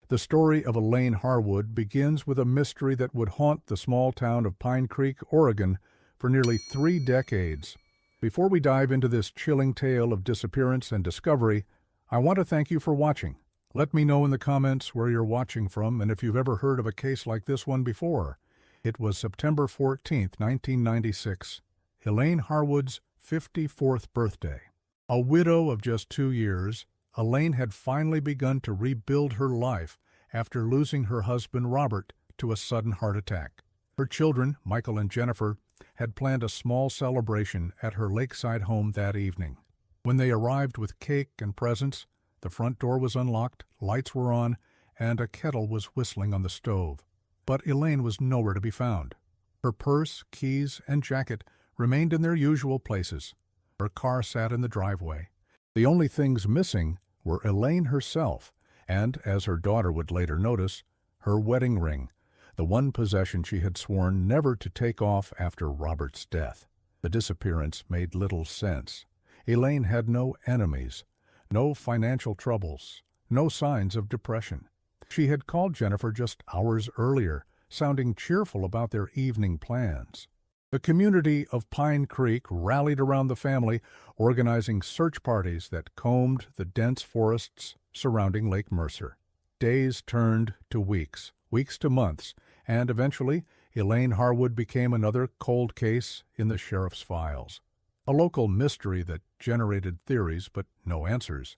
The story of Elaine Harwood begins with a mystery that would haunt the small town of Pine Creek, Oregon, for nearly 3 decades. Before we dive into this chilling tale of disappearance and discovery, I want to thank you for watching. Let me know in the comments where you're watching from and if you've ever heard of a case like this one before. It was September 14th, 1996, Elaine Harwood's 54th birthday. A widow of just 2 years, Elaine had finally begun to rebuild her life after losing her husband Robert to a sudden heart attack. Her children, Michael and Jennifer, had planned a small celebration at her lakeside home that evening. When they arrived with cake and presents, the front door was unlocked, lights were on, and a kettle was whistling on the stove. But Elaine was nowhere to be found. Her purse, keys, and jacket remained in their usual places. Her car sat in the driveway. The only things missing were Elaine herself, and, as her daughter would later notice, her wedding ring, the one possession she had sworn never to take off after Robert's death. The disappearance made little sense. Elaine had no enemies, no financial troubles, no signs of depression. She had called Jennifer just hours earlier, sounding cheerful about their evening plans. The community of Pine Creek rallied around the family, organizing search parties that combed the dense forests surrounding Lake Mercer. Days turned to weeks, weeks to months, and eventually Elaine Harwood became another cold case in the sheriff's files. A local mystery that generated theories but no answers.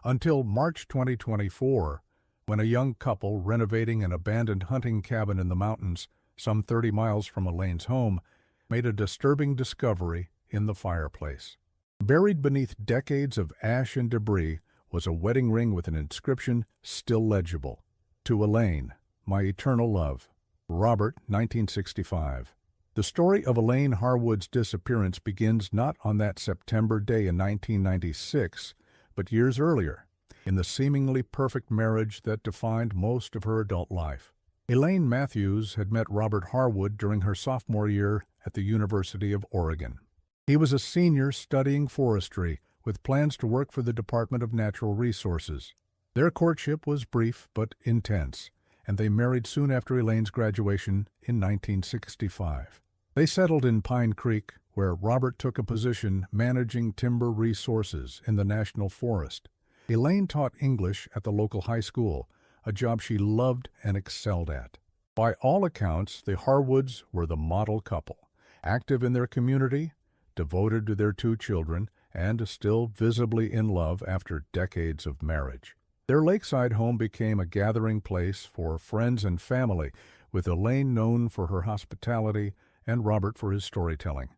Until March 2024, when a young couple renovating an abandoned hunting cabin in the mountains, some 30 miles from Elaine's home, made a disturbing discovery in the fireplace. Buried beneath decades of ash and debris was a wedding ring with an inscription still legible. To Elaine, my eternal love. Robert, 1965. The story of Elaine Harwood's disappearance begins not on that September day in 1996, but years earlier, in the seemingly perfect marriage that defined most of her adult life. Elaine Matthews had met Robert Harwood during her sophomore year at the University of Oregon. He was a senior studying forestry with plans to work for the Department of Natural Resources. Their courtship was brief but intense, and they married soon after Elaine's graduation in 1965. They settled in Pine Creek, where Robert took a position managing timber resources in the National Forest. Elaine taught English at the local high school, a job she loved and excelled at. By all accounts, the Harwoods were the model couple, active in their community, devoted to their 2 children, and still visibly in love after decades of marriage. Their lakeside home became a gathering place for friends and family, with Elaine known for her hospitality and Robert for his storytelling.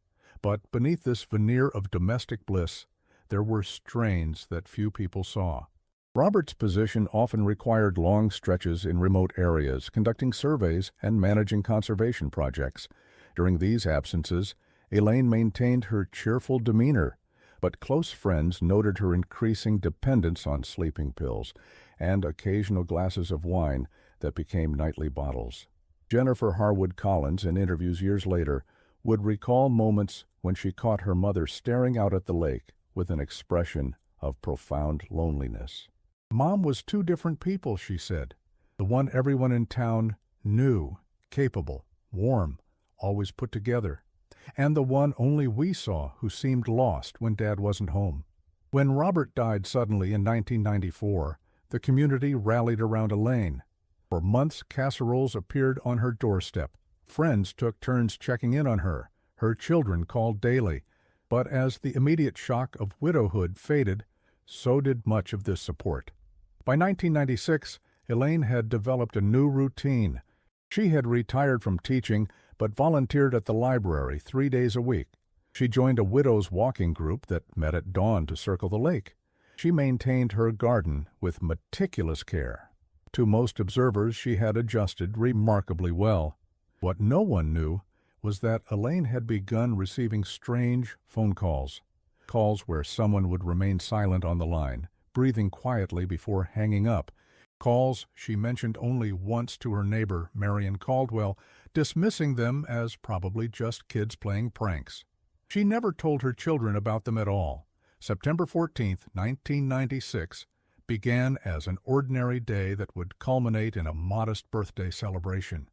But beneath this veneer of domestic bliss, there were strains that few people saw. Robert's position often required long stretches in remote areas, conducting surveys and managing conservation projects. During these absences, Elaine maintained her cheerful demeanor, but close friends noted her increasing dependence on sleeping pills and occasional glasses of wine that became nightly bottles. Jennifer Harwood Collins, in interviews years later, would recall moments when she caught her mother staring out at the lake with an expression of profound loneliness. Mom was 2 different people, she said. The one everyone in town knew, capable, warm, always put together, and the one only we saw who seemed lost when Dad wasn't home. When Robert died suddenly in 1994, the community rallied around Elaine. For months, casseroles appeared on her doorstep. Friends took turns checking in on her. Her children called daily. But as the immediate shock of widowhood faded, so did much of this support. By 1996, Elaine had developed a new routine. She had retired from teaching, but volunteered at the library 3 days a week. She joined a widows' walking group that met at dawn to circle the lake. She maintained her garden with meticulous care. To most observers, she had adjusted remarkably well. What no one knew was that Elaine had begun receiving strange phone calls where someone would remain silent on the line, breathing quietly before hanging up. Calls she mentioned only once to her neighbor, Marion Caldwell, dismissing them as probably just kids playing pranks. She never told her children about them at all. September 14, 1996, began as an ordinary day that would culminate in a modest birthday celebration.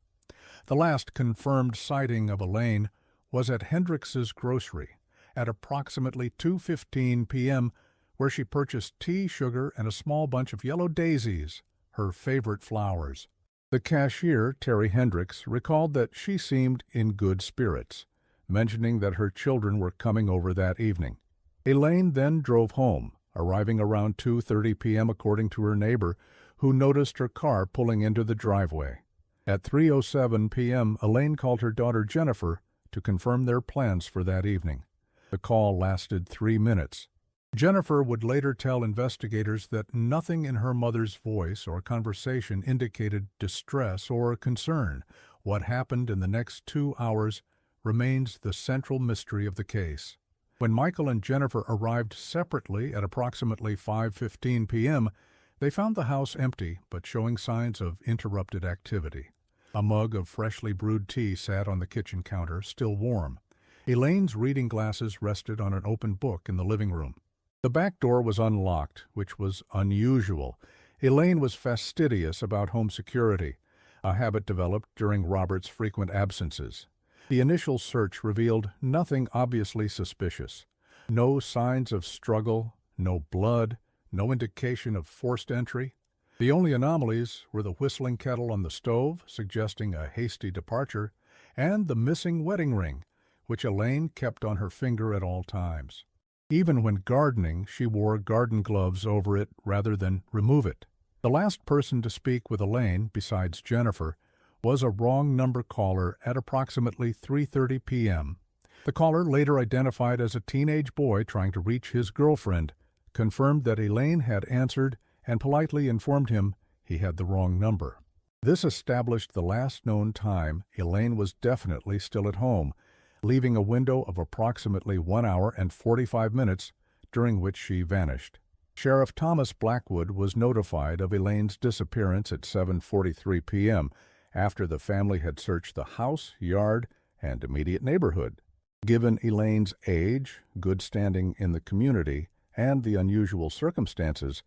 The last confirmed sighting of Elaine was at Hendricks's grocery at approximately 2:15 p.m., where she purchased tea, sugar, and a small bunch of yellow daisies, her favorite flowers. The cashier, Terry Hendricks, recalled that she seemed in good spirits, mentioning that her children were coming over that evening. Elaine then drove home, arriving around 2:30 p.m. according to her neighbor, who noticed her car pulling into the driveway. At 3:07 p.m., Elaine called her daughter Jennifer to confirm their plans for that evening. The call lasted 3 minutes. Jennifer would later tell investigators that nothing in her mother's voice or conversation indicated distress or concern. What happened in the next 2 hours remains the central mystery of the case. When Michael and Jennifer arrived separately at approximately 5:15 p.m., they found the house empty but showing signs of interrupted activity. A mug of freshly brewed tea sat on the kitchen counter, still warm. Elaine's reading glasses rested on an open book in the living room. The back door was unlocked, which was unusual. Elaine was fastidious about home security, a habit developed during Robert's frequent absences. The initial search revealed nothing obviously suspicious. No signs of struggle, no blood, no indication of forced entry. The only anomalies were the whistling kettle on the stove, suggesting a hasty departure, and the missing wedding ring, which Elaine kept on her finger at all times. Even when gardening, she wore garden gloves over it rather than remove it. The last person to speak with Elaine, besides Jennifer, was a wrong number caller at approximately 3:30 p.m. The caller, later identified as a teenage boy trying to reach his girlfriend, confirmed that Elaine had answered and politely informed him he had the wrong number. This established the last known time Elaine was definitely still at home, leaving a window of approximately 1 hour and 45 minutes during which she vanished. Sheriff Thomas Blackwood was notified of Elaine's disappearance at 7:43 p.m. after the family had searched the house, yard, and immediate neighborhood. Given Elaine's age, good standing in the community, and the unusual circumstances,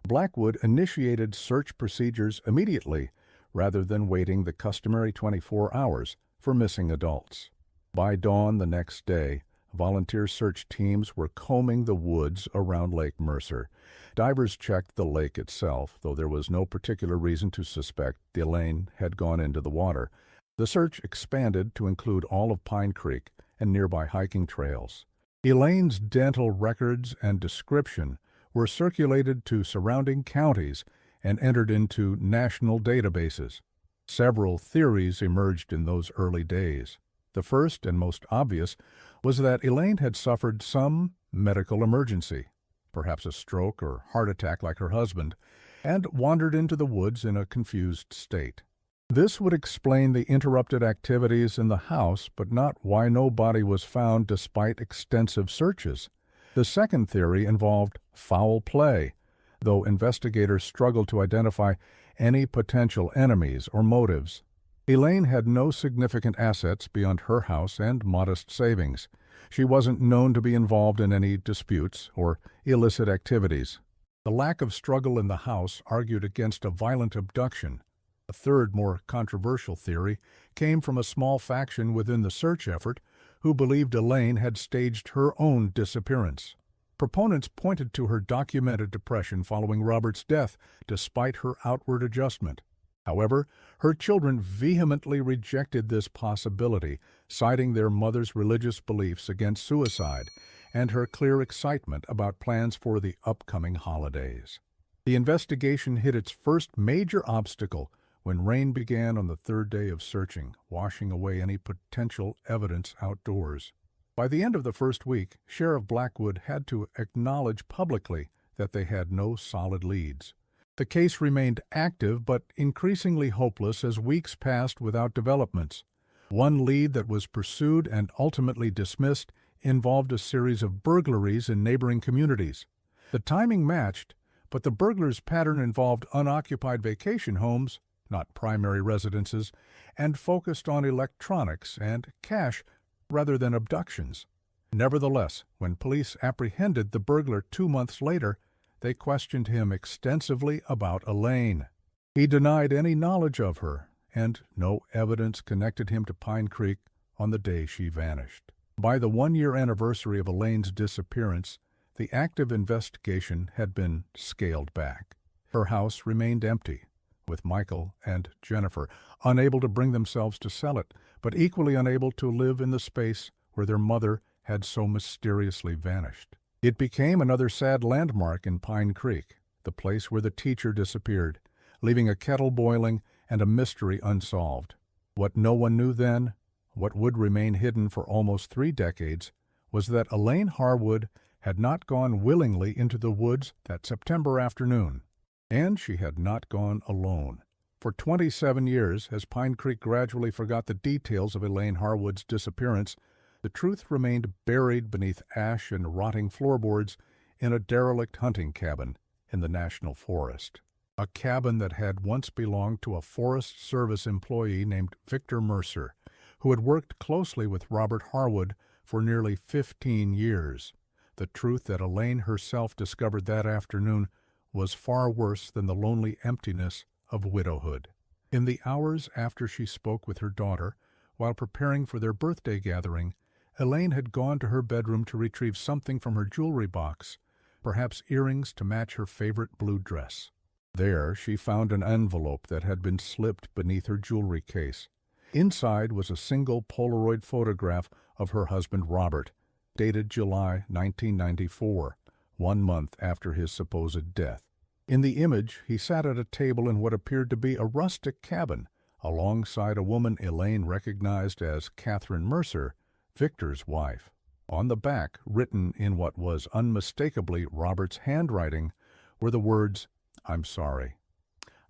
Blackwood initiated search procedures immediately rather than waiting the customary 24 hours for missing adults. By dawn the next day, volunteer search teams were combing the woods around Lake Mercer. Divers checked the lake itself, though there was no particular reason to suspect Elaine had gone into the water. The search expanded to include all of Pine Creek and nearby hiking trails. Elaine's dental records and description were circulated to surrounding counties and entered into national databases. Several theories emerged in those early days. The first and most obvious was that Elaine had suffered some medical emergency, perhaps a stroke or heart attack like her husband, and wandered into the woods in a confused state. This would explain the interrupted activities in the house, but not why no body was found despite extensive searches. The second theory involved foul play, though investigators struggled to identify any potential enemies or motives. Elaine had no significant assets beyond her house and modest savings. She wasn't known to be involved in any disputes or illicit activities. The lack of struggle in the house argued against a violent abduction. A third, more controversial theory came from a small faction within the search effort who believed Elaine had staged her own disappearance. Proponents pointed to her documented depression following Robert's death, despite her outward adjustment. However, her children vehemently rejected this possibility, citing their mother's religious beliefs against suicide and her clear excitement about plans for the upcoming holidays. The investigation hit its first major obstacle when rain began on the third day of searching, washing away any potential evidence outdoors. By the end of the first week, Sheriff Blackwood had to acknowledge publicly that they had no solid leads. The case remained active but increasingly hopeless as weeks passed without developments. One lead that was pursued and ultimately dismissed involved a series of burglaries in neighboring communities. The timing matched, but the burglars' pattern involved unoccupied vacation homes, not primary residences, and focused on electronics and cash rather than abductions. Nevertheless, when police apprehended the burglar 2 months later, they questioned him extensively about Elaine. He denied any knowledge of her, and no evidence connected him to Pine Creek on the day she vanished. By the one-year anniversary of Elaine's disappearance, the active investigation had been scaled back. Her house remained empty, with Michael and Jennifer unable to bring themselves to sell it, but equally unable to live in the space where their mother had so mysteriously vanished. It became another sad landmark in Pine Creek, the place where the teacher disappeared, leaving a kettle boiling and a mystery unsolved. What no one knew then, what would remain hidden for almost 3 decades, was that Elaine Harwood had not gone willingly into the woods that September afternoon. And she had not gone alone. For 27 years, as Pine Creek gradually forgot the details of Elaine Harwood's disappearance, the truth remained buried beneath ash and rotting floorboards in a derelict hunting cabin in the National Forest. A cabin that had once belonged to a Forest Service employee named Victor Mercer, who had worked closely with Robert Harwood for nearly 15 years. The truth that Elaine herself discovered that afternoon was far worse than the lonely emptiness of widowhood. In the hours after she spoke with her daughter, while preparing for their birthday gathering, Elaine had gone to her bedroom to retrieve something from her jewelry box, perhaps earrings to match her favorite blue dress. There she found an envelope that had been slipped beneath her jewelry case. Inside was a single Polaroid photograph of her husband Robert, dated July 1994, 1 month after his supposed death. In the image, he sat at a table in what appeared to be a rustic cabin, alongside a woman Elaine recognized as Catherine Mercer, Victor's wife. On the back, written in what was unmistakably Robert's handwriting, were the words, "I'm sorry.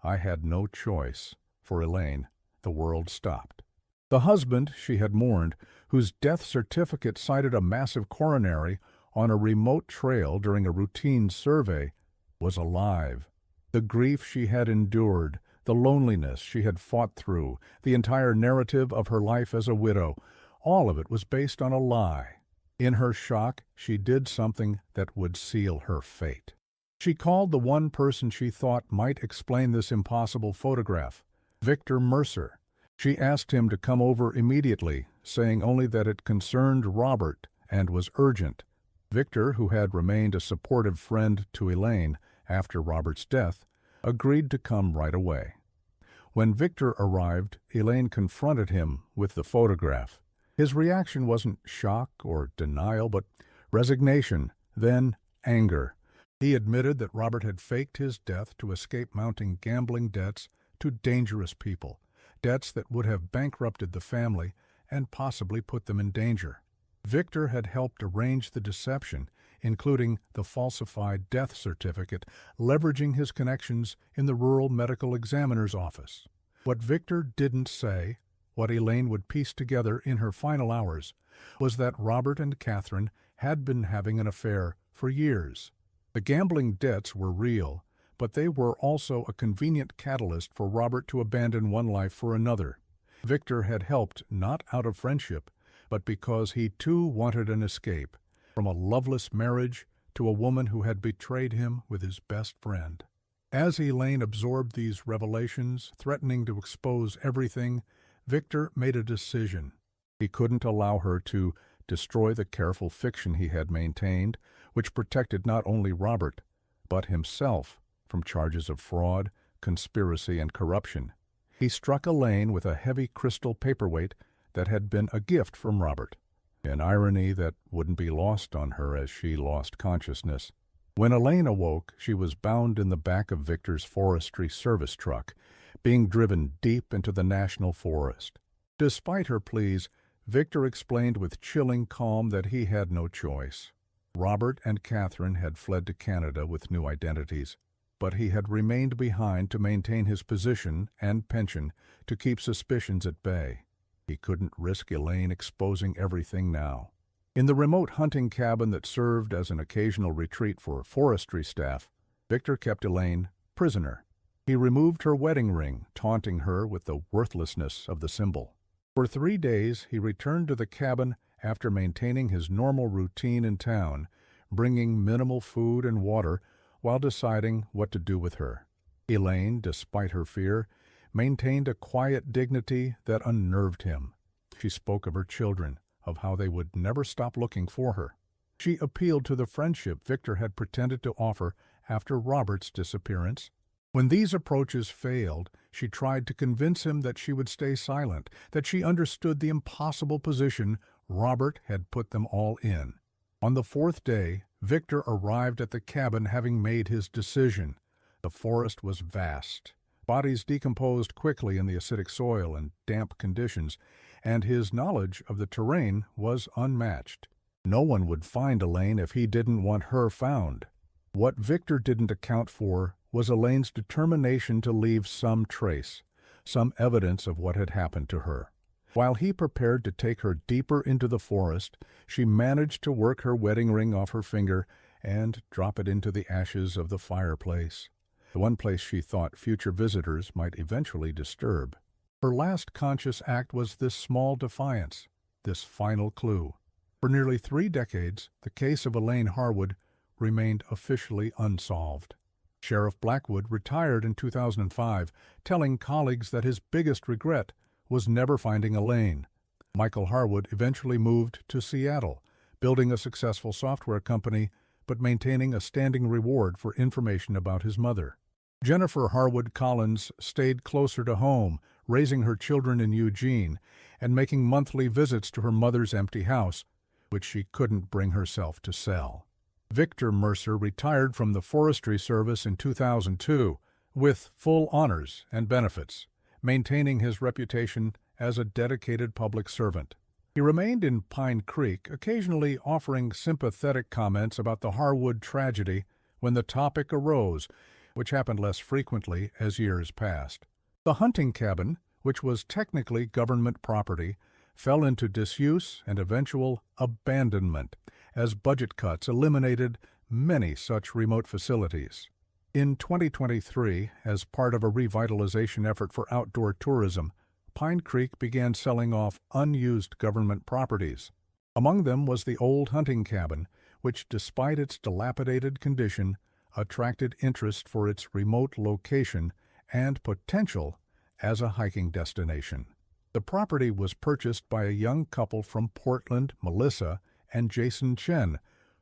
I had no choice. For Elaine, the world stopped." The husband she had mourned, whose death certificate cited a massive coronary on a remote trail during a routine survey, was alive. The grief she had endured, the loneliness she had fought through, the entire narrative of her life as a widow, all of it was based on a lie. In her shock, she did something that would seal her fate. She called the one person she thought might explain this impossible photograph, Victor Mercer. She asked him to come over immediately, saying only that it concerned Robert and was urgent. Victor, who had remained a supportive friend to Elaine after Robert's death, agreed to come right away. When Victor arrived, Elaine confronted him with the photograph. His reaction wasn't shock or denial, but resignation, then anger. He admitted that Robert had faked his death to escape mounting gambling debts to dangerous people, debts that would have bankrupted the family and possibly put them in danger. Victor had helped arrange the deception, including the falsified death certificate, leveraging his connections in the rural medical examiner's office. What Victor didn't say, what Elaine would piece together in her final hours, was that Robert and Catherine had been having an affair for years. The gambling debts were real, but they were also a convenient catalyst for Robert to abandon one life for another. Victor had helped not out of friendship, but because he too wanted an escape, from a loveless marriage to a woman who had betrayed him with his best friend. As Elaine absorbed these revelations, threatening to expose everything, Victor made a decision. He couldn't allow her to destroy the careful fiction he had maintained, which protected not only Robert, but himself from charges of fraud, conspiracy, and corruption. He struck Elaine with a heavy crystal paperweight that had been a gift from Robert, an irony that wouldn't be lost on her as she lost consciousness. When Elaine awoke, she was bound in the back of Victor's Forestry Service truck, being driven deep into the National Forest. Despite her pleas, Victor explained with chilling calm that he had no choice. Robert and Catherine had fled to Canada with new identities, but he had remained behind to maintain his position and pension to keep suspicions at bay. He couldn't risk Elaine exposing everything now. In the remote hunting cabin that served as an occasional retreat for forestry staff, Victor kept Elaine prisoner. He removed her wedding ring, taunting her with the worthlessness of the symbol. For 3 days he returned to the cabin after maintaining his normal routine in town, bringing minimal food and water, while deciding what to do with her. Elaine, despite her fear, maintained a quiet dignity that unnerved him. She spoke of her children, of how they would never stop looking for her. She appealed to the friendship Victor had pretended to offer after Robert's disappearance. When these approaches failed, she tried to convince him that she would stay silent, that she understood the impossible position Robert had put them all in. On the fourth day, Victor arrived at the cabin having made his decision. The forest was vast. Bodies decomposed quickly in the acidic soil and damp conditions, and his knowledge of the terrain was unmatched. No one would find Elaine if he didn't want her found. What Victor didn't account for was Elaine's determination to leave some trace, some evidence of what had happened to her. While he prepared to take her deeper into the forest, she managed to work her wedding ring off her finger and drop it into the ashes of the fireplace, the one place she thought future visitors might eventually disturb. Her last conscious act was this small defiance, this final clue. For nearly 3 decades, the case of Elaine Harwood remained officially unsolved. Sheriff Blackwood retired in 2005, telling colleagues that his biggest regret was never finding Elaine. Michael Harwood eventually moved to Seattle, building a successful software company, but maintaining a standing reward for information about his mother. Jennifer Harwood Collins stayed closer to home, raising her children in Eugene and making monthly visits to her mother's empty house, which she couldn't bring herself to sell. Victor Mercer retired from the Forestry Service in 2002 with full honors and benefits, maintaining his reputation as a dedicated public servant. He remained in Pine Creek, occasionally offering sympathetic comments about the Harwood tragedy when the topic arose, which happened less frequently as years passed. The hunting cabin, which was technically government property, fell into disuse and eventual abandonment as budget cuts eliminated many such remote facilities. In 2023, as part of a revitalization effort for outdoor tourism, Pine Creek began selling off unused government properties. Among them was the old hunting cabin, which, despite its dilapidated condition, attracted interest for its remote location and potential as a hiking destination. The property was purchased by a young couple from Portland, Melissa and Jason Chen,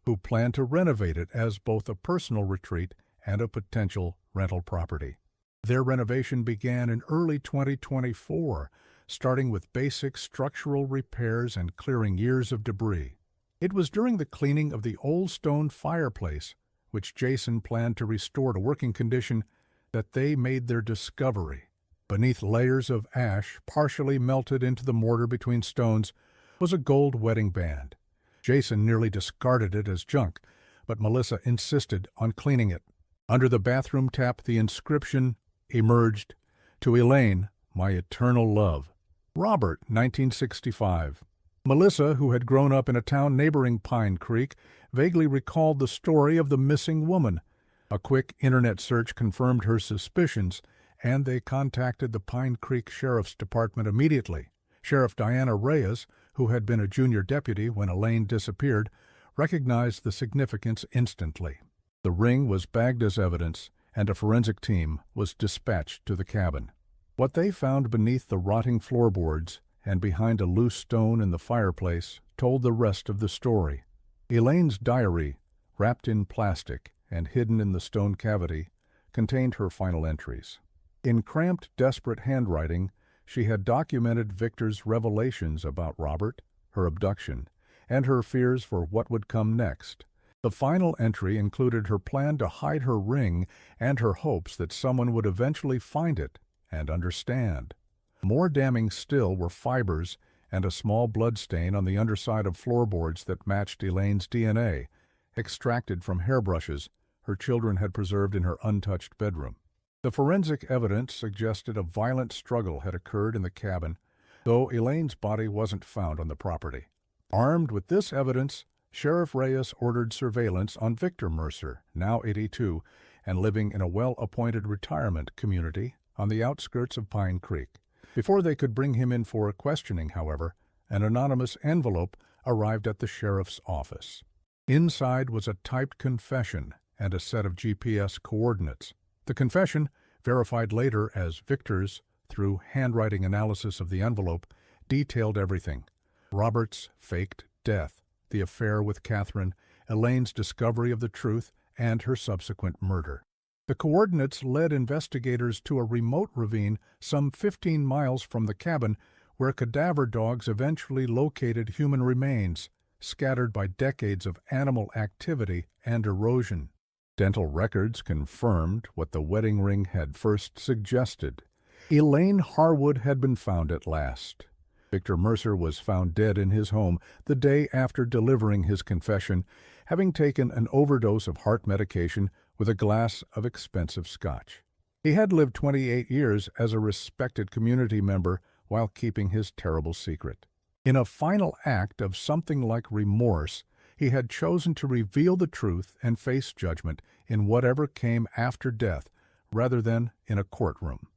who planned to renovate it as both a personal retreat and a potential rental property. Their renovation began in early 2024, starting with basic structural repairs and clearing years of debris. It was during the cleaning of the old stone fireplace, which Jason planned to restore to working condition, that they made their discovery. Beneath layers of ash partially melted into the mortar between stones was a gold wedding band. Jason nearly discarded it as junk, but Melissa insisted on cleaning it. Under the bathroom tap, the inscription emerged, "To Elaine, my eternal love. Robert, 1965. Melissa, who had grown up in a town neighboring Pine Creek, vaguely recalled the story of the missing woman. A quick internet search confirmed her suspicions, and they contacted the Pine Creek Sheriff's Department immediately. Sheriff Diana Reyes, who had been a junior deputy when Elaine disappeared, recognized the significance instantly. The ring was bagged as evidence, and a forensic team was dispatched to the cabin. What they found beneath the rotting floorboards and behind a loose stone in the fireplace told the rest of the story. Elaine's diary, wrapped in plastic and hidden in the stone cavity, contained her final entries. In cramped, desperate handwriting, she had documented Victor's revelations about Robert, her abduction, and her fears for what would come next. The final entry included her plan to hide her ring and her hopes that someone would eventually find it and understand. More damning still were fibers and a small blood stain on the underside of floorboards that matched Elaine's DNA, extracted from hairbrushes her children had preserved in her untouched bedroom. The forensic evidence suggested a violent struggle had occurred in the cabin, though Elaine's body wasn't found on the property. Armed with this evidence, Sheriff Reyes ordered surveillance on Victor Mercer, now 82, and living in a well-appointed retirement community on the outskirts of Pine Creek. Before they could bring him in for questioning, however, an anonymous envelope arrived at the sheriff's office. Inside was a typed confession and a set of GPS coordinates. The confession, verified later as Victor's through handwriting analysis of the envelope, detailed everything: Robert's faked death, the affair with Catherine, Elaine's discovery of the truth, and her subsequent murder. The coordinates led investigators to a remote ravine some 15 miles from the cabin where cadaver dogs eventually located human remains, scattered by decades of animal activity and erosion. Dental records confirmed what the wedding ring had first suggested. Elaine Harwood had been found at last. Victor Mercer was found dead in his home the day after delivering his confession, having taken an overdose of heart medication with a glass of expensive scotch. He had lived 28 years as a respected community member while keeping his terrible secret. In a final act of something like remorse, he had chosen to reveal the truth and face judgment in whatever came after death, rather than in a courtroom.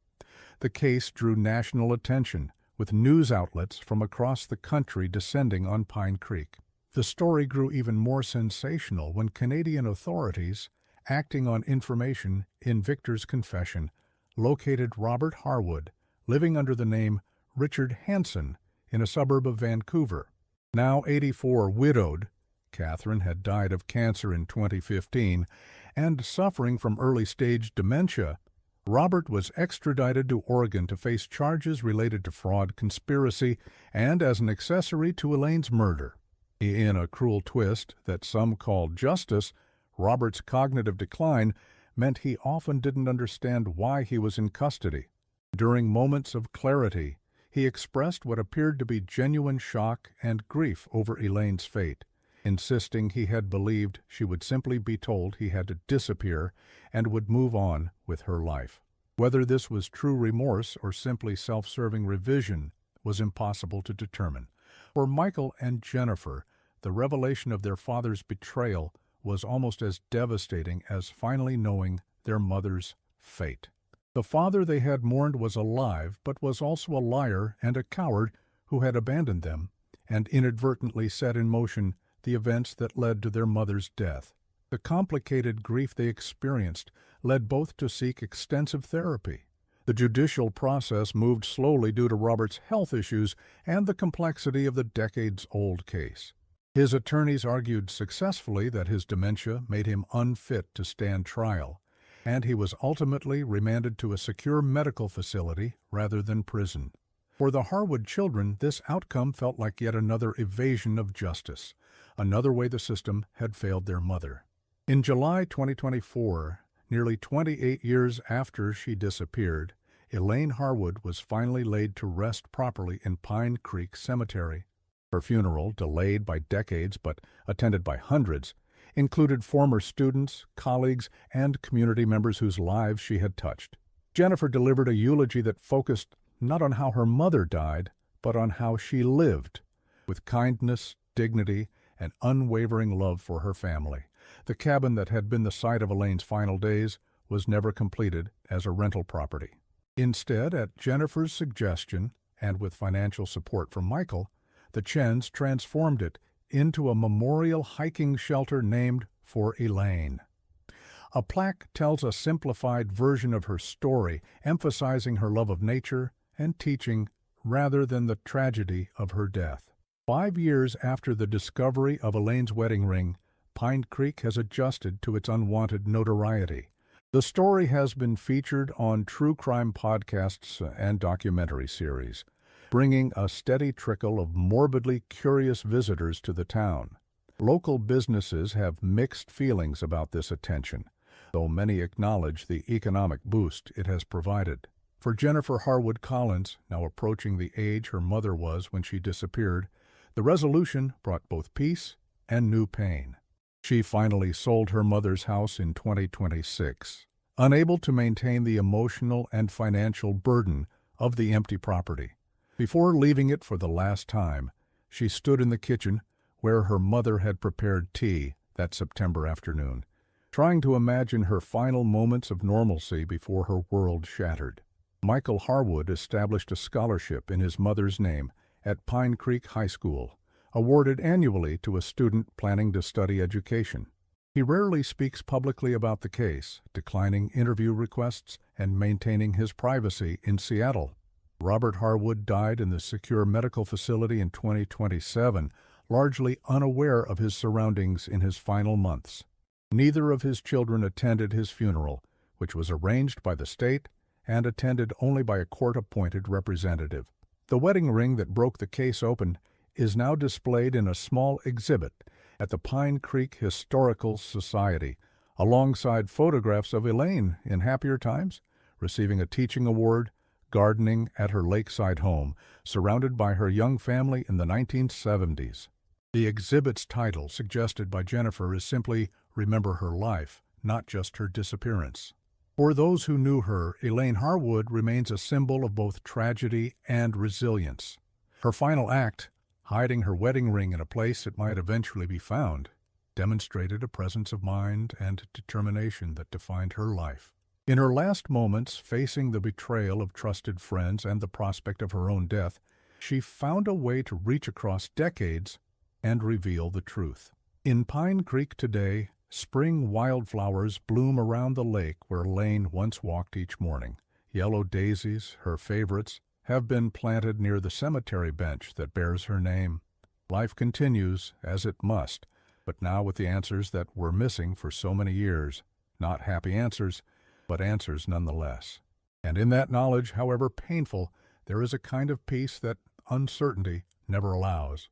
The case drew national attention, with news outlets from across the country descending on Pine Creek. The story grew even more sensational when Canadian authorities, acting on information in Victor's confession, located Robert Harwood, living under the name Richard Hanson, in a suburb of Vancouver. Now 84, widowed, Catherine had died of cancer in 2015, and suffering from early-stage dementia, Robert was extradited to Oregon to face charges related to fraud, conspiracy, and as an accessory to Elaine's murder. In a cruel twist that some called justice, Robert's cognitive decline meant he often didn't understand why he was in custody. During moments of clarity, he expressed what appeared to be genuine shock and grief over Elaine's fate, insisting he had believed she would simply be told he had to disappear and would move on with her life. Whether this was true remorse or simply self-serving revision was impossible to determine. For Michael and Jennifer, the revelation of their father's betrayal was almost as devastating as finally knowing their mother's fate. The father they had mourned was alive, but was also a liar and a coward who had abandoned them and inadvertently set in motion the events that led to their mother's death. The complicated grief they experienced led both to seek extensive therapy. The judicial process moved slowly due to Robert's health issues and the complexity of the decades-old case. His attorneys argued successfully that his dementia made him unfit to stand trial, and he was ultimately remanded to a secure medical facility rather than prison. For the Harwood children, this outcome felt like yet another evasion of justice, another way the system had failed their mother. In July 2024, nearly 28 years after she disappeared, Elaine Harwood was finally laid to rest properly in Pine Creek Cemetery. Her funeral, delayed by decades but attended by hundreds, included former students, colleagues, and community members whose lives she had touched. Jennifer delivered a eulogy that focused not on how her mother died, but on how she lived, with kindness, dignity, and unwavering love for her family. The cabin that had been the site of Elaine's final days was never completed as a rental property. Instead, at Jennifer's suggestion, and with financial support from Michael, the Chens transformed it into a memorial hiking shelter named for Elaine. A plaque tells a simplified version of her story, emphasizing her love of nature and teaching rather than the tragedy of her death. 5 years after the discovery of Elaine's wedding ring, Pine Creek has adjusted to its unwanted notoriety. The story has been featured on true crime podcasts and documentary series, bringing a steady trickle of morbidly curious visitors to the town. Local businesses have mixed feelings about this attention, though many acknowledge the economic boost it has provided. For Jennifer Harwood Collins, now approaching the age her mother was when she disappeared, the resolution brought both peace and new pain. She finally sold her mother's house in 2026, unable to maintain the emotional and financial burden of the empty property. Before leaving it for the last time, she stood in the kitchen where her mother had prepared tea that September afternoon, trying to imagine her final moments of normalcy before her world shattered. Michael Harwood established a scholarship in his mother's name at Pine Creek High School, awarded annually to a student planning to study education. He rarely speaks publicly about the case, declining interview requests and maintaining his privacy in Seattle. Robert Harwood died in the secure medical facility in 2027, largely unaware of his surroundings in his final months. Neither of his children attended his funeral, which was arranged by the state and attended only by a court-appointed representative. The wedding ring that broke the case open is now displayed in a small exhibit at the Pine Creek Historical Society, alongside photographs of Elaine in happier times, receiving a teaching award, gardening at her lakeside home, surrounded by her young family in the 1970s. The exhibit's title, suggested by Jennifer, is simply "Remember Her Life," not just her disappearance. For those who knew her, Elaine Harwood remains a symbol of both tragedy and resilience. Her final act, hiding her wedding ring in a place it might eventually be found, demonstrated a presence of mind and determination that defined her life. In her last moments, facing the betrayal of trusted friends and the prospect of her own death, she found a way to reach across decades and reveal the truth. In Pine Creek today, spring wildflowers bloom around the lake where Elaine once walked each morning. Yellow daisies, her favorites, have been planted near the cemetery bench that bears her name. Life continues, as it must, but now with the answers that were missing for so many years. Not happy answers, but answers nonetheless. And in that knowledge, however painful, there is a kind of peace that uncertainty never allows.